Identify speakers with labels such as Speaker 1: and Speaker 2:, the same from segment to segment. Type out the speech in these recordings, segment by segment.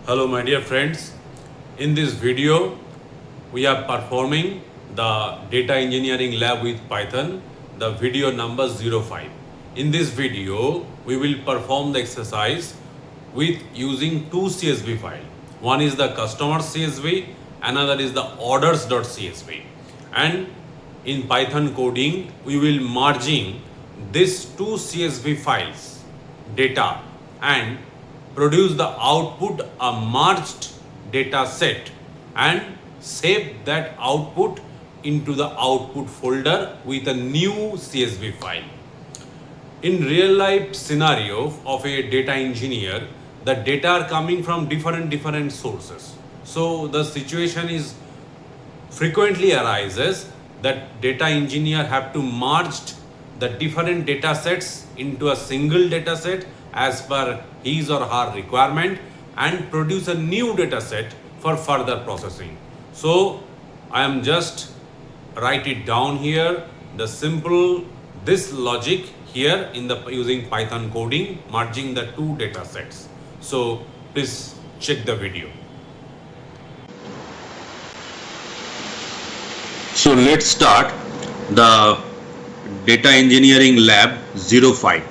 Speaker 1: Hello my dear friends, in this video we are performing the data engineering lab with Python, the video number 05. In this video we will perform the exercise with using two CSV files. One is the customer CSV, another is the orders.csv, and in Python coding we will merging these two CSV files data and produce the output a merged data set and save that output into the output folder with a new CSV file. In real life scenario of a data engineer, the data are coming from different sources. So the situation is frequently arises that data engineer have to merge the different data sets into a single data set as per his or her requirement and produce a new data set for further processing. So I am just write it down here, the simple this logic here in the using Python coding merging the two data sets. So please check the video.
Speaker 2: So let's start the data engineering lab 05.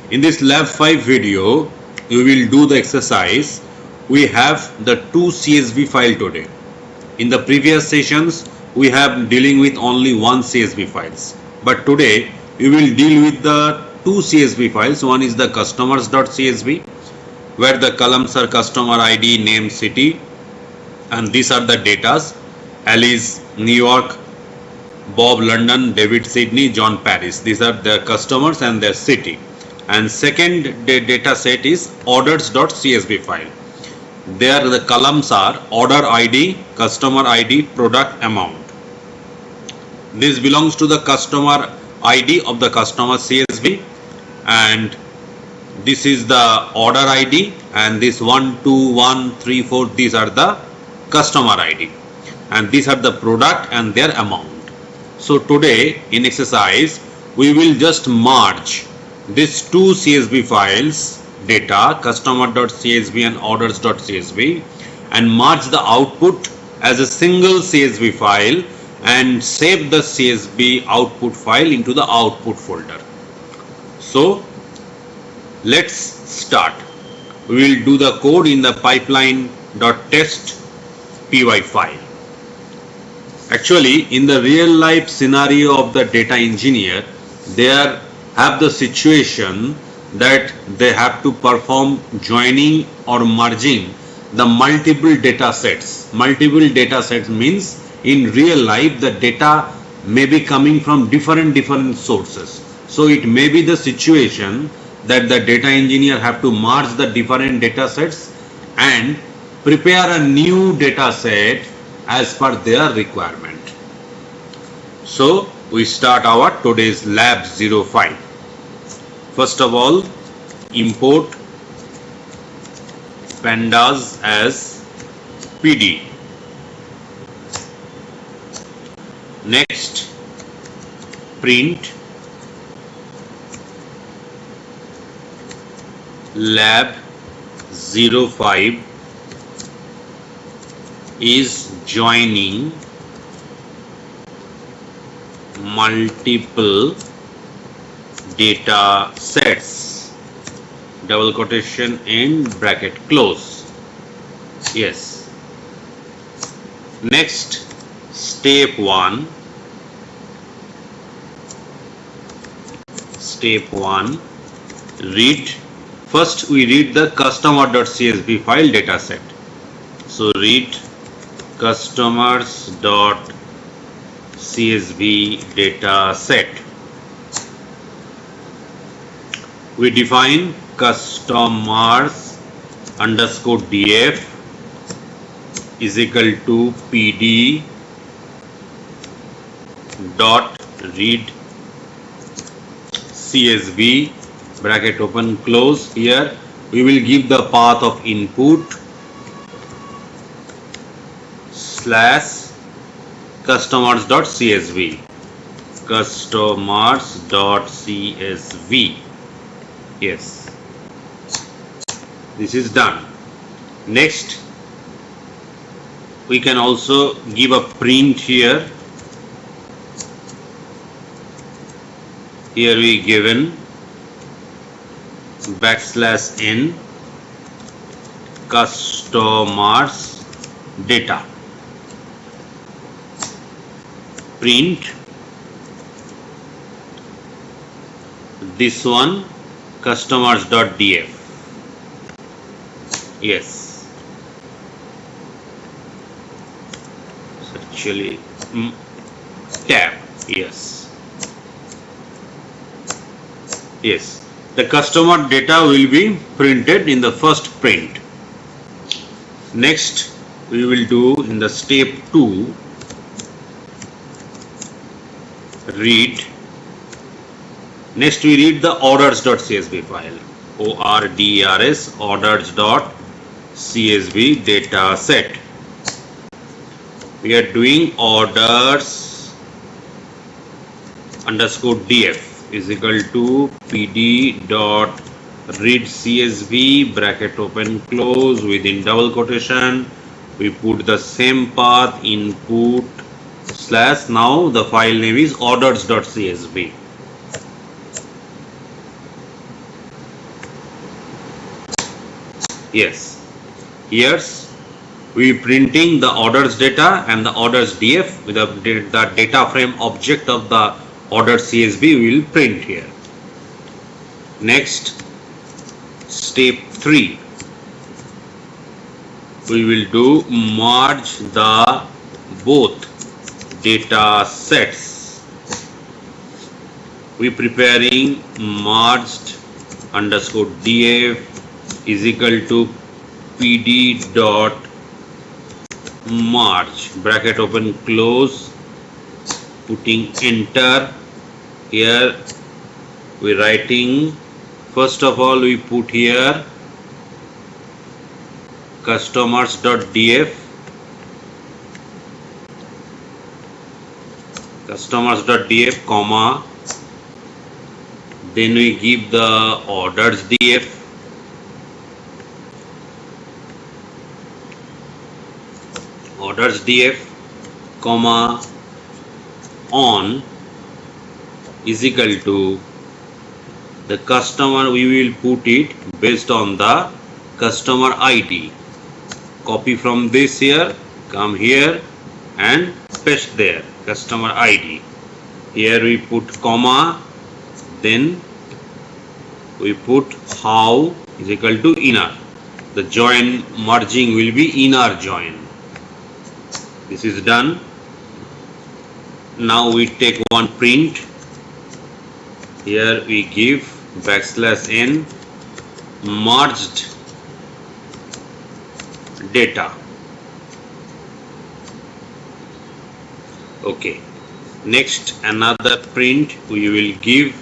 Speaker 2: In this lab 5 video, we will do the exercise. We have the two CSV file today. In the previous sessions, we have dealing with only one CSV files. But today, we will deal with the two CSV files. One is the customers.csv, where the columns are customer ID, name, city, and these are the datas. Alice, New York, Bob, London, David, Sydney, John, Paris. These are the customers and their city. And second data set is orders.csv file. There the columns are order ID, customer ID, product, amount. This belongs to the customer ID of the customer CSV, and this is the order ID, and this 1, 2, 1, 3, 4, these are the customer ID, and these are the product and their amount. So today in exercise we will just merge these two CSV files, data customer.csv and orders.csv, and merge the output as a single CSV file and save the CSV output file into the output folder. So let's start. We will do the code in the pipeline.test py file. Actually, in the real life scenario of the data engineer, they have the situation that they have to perform joining or merging the multiple data sets. Multiple data sets means in real life the data may be coming from different sources. So it may be the situation that the data engineer have to merge the different data sets and prepare a new data set as per their requirement. So we start our today's lab 05. First of all, import pandas as PD. Next, print lab 05 is joining multiple data sets, double quotation and bracket close. Yes. Next, step 1. Read. First we read the customer.csv file data set. So read customers.csv data set. We define customers underscore df is equal to pd dot read csv bracket open close. Here we will give the path of input slash customers.csv Yes, this is done. Next, we can also give a print here. Here we given \n customers data. Print this one customers.df. Yes, it's actually tab. Yes, yes, the customer data will be printed in the first print. Next, we will do in the step 2, read. Next, we read the orders.csv file. ORDERS, orders.csv data set. We are doing orders underscore df is equal to pd dot read csv bracket open close within double quotation. We put the same path input slash. Now the file name is orders.csv. Yes, here's we printing the orders data and the orders df with the data frame object of the order csv will print here. Next, step 3, we will do merge the both data sets. We preparing merged underscore df is equal to pd dot merge bracket open close, putting enter. Here we writing, first of all we put here customers.df comma, then we give the orders df, comma on is equal to the customer. We will put it based on the customer ID. Copy from this here, come here and paste there customer ID. Here we put comma, then we put how is equal to inner. The join merging will be inner join. This is done. Now we take one print. Here we give \n merged data. Okay. Next, another print we will give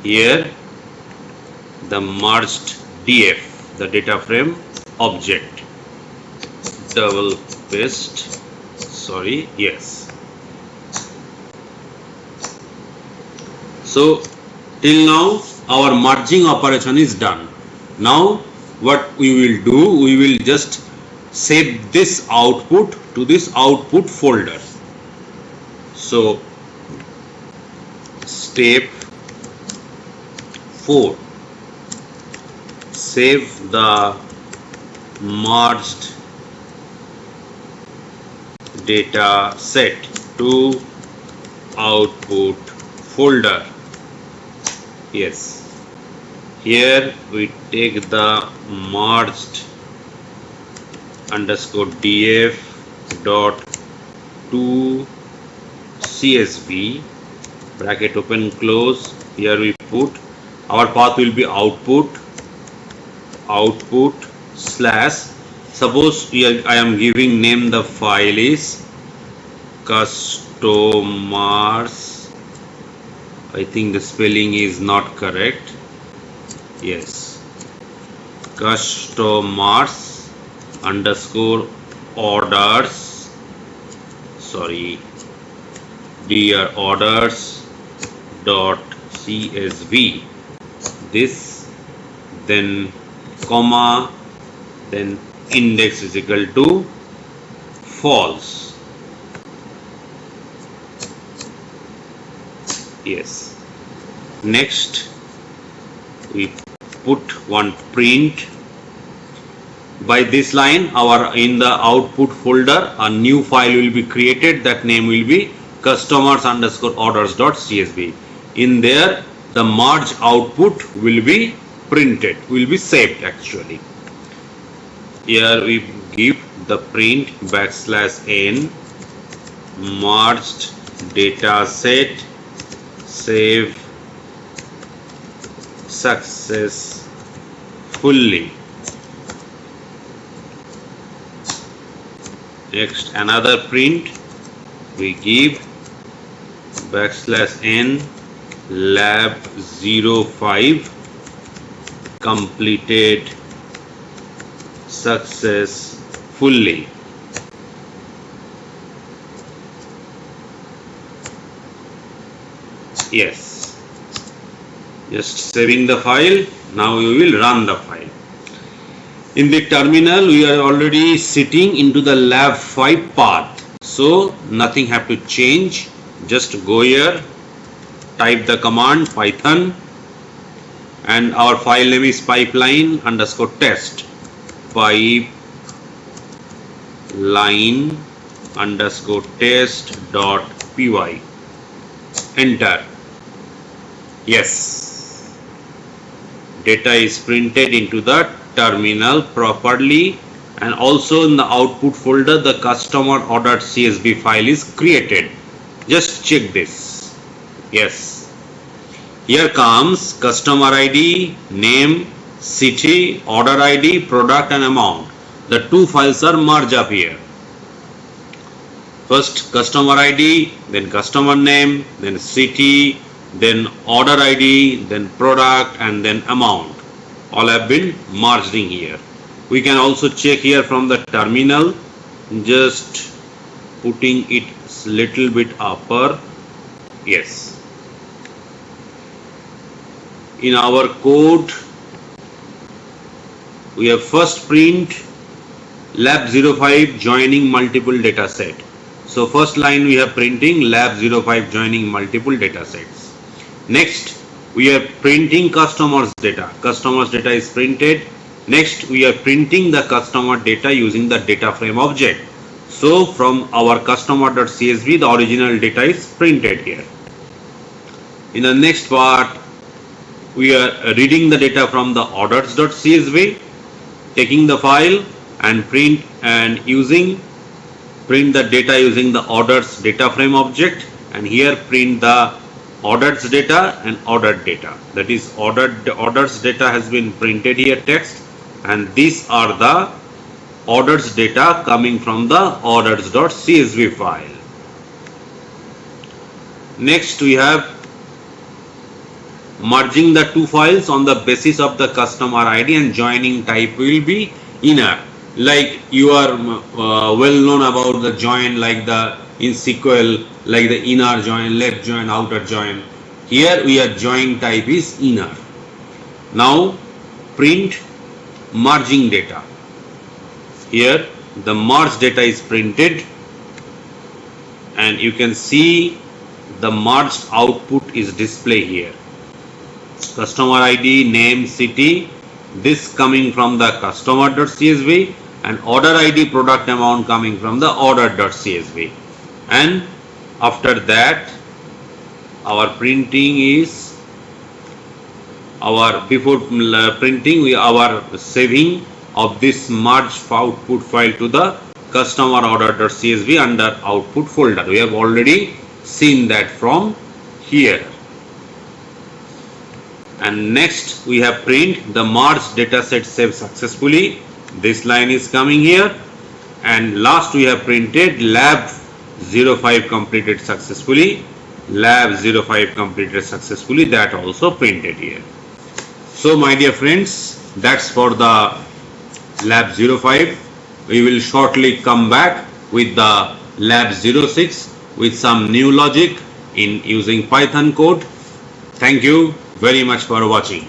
Speaker 2: here the merged df, the data frame object. Double paste. Sorry. Yes. So till now our merging operation is done. Now what we will do, we will just save this output to this output folder. So step 4, save the merged data set to output folder. Yes, here we take the merged underscore df dot to csv bracket open close. Here we put our path will be output slash. Suppose I am giving name, the file is customers. I think the spelling is not correct. Yes, customers underscore orders. Sorry, dear orders dot csv. This, then comma, then index is equal to false. Yes. Next we put one print. By this line, in the output folder a new file will be created. That name will be customers_orders.csv. In there the merge output will be printed, will be saved actually. Here we give the print \n merged dataset save successfully. Next another print we give \n lab05 completed successfully. Yes, just saving the file. Now we will run the file. In the terminal we are already sitting into the lab 5 path, so nothing have to change. Just go here, type the command python, and our file name is pipeline_test, pipeline_test.py. Enter. Yes, data is printed into the terminal properly, and also in the output folder the customer.csv file is created. Just check this. Yes, here comes customer ID, name, city, order ID, product and amount. The two files are merged up here. First customer ID, then customer name, then city, then order ID, then product, and then amount. All have been merged in here. We can also check here from the terminal, just putting it little bit upper. Yes, in our code we have first print lab05 joining multiple data set. So first line we have printing lab05 joining multiple data sets. Next we are printing customers data. Customers data is printed. Next we are printing the customer data using the data frame object. So from our customer.csv the original data is printed here. In the next part we are reading the data from the orders.csv, taking the file and print the data using the orders data frame object, and here print the orders data and ordered data. That is orders data has been printed here text, and these are the orders data coming from the orders.csv file. Next we have merging the two files on the basis of the customer ID, and joining type will be inner. Like you are well known about the join, like the in SQL, like the inner join, left join, outer join. Here we are join type is inner. Now print merging data. Here the merged data is printed, and you can see the merged output is displayed here. Customer ID, name, city, this coming from the customer.csv, and order ID, product, amount coming from the order.csv. And after that our printing is before printing we are saving of this merged output file to the customer order.csv under output folder. We have already seen that from here. And next we have print the merged dataset saved successfully. This line is coming here, and last we have printed lab05 completed successfully. Lab05 completed successfully, that also printed here. So my dear friends, that's for the lab05. We will shortly come back with the lab06 with some new logic in using Python code. Thank you very much for watching.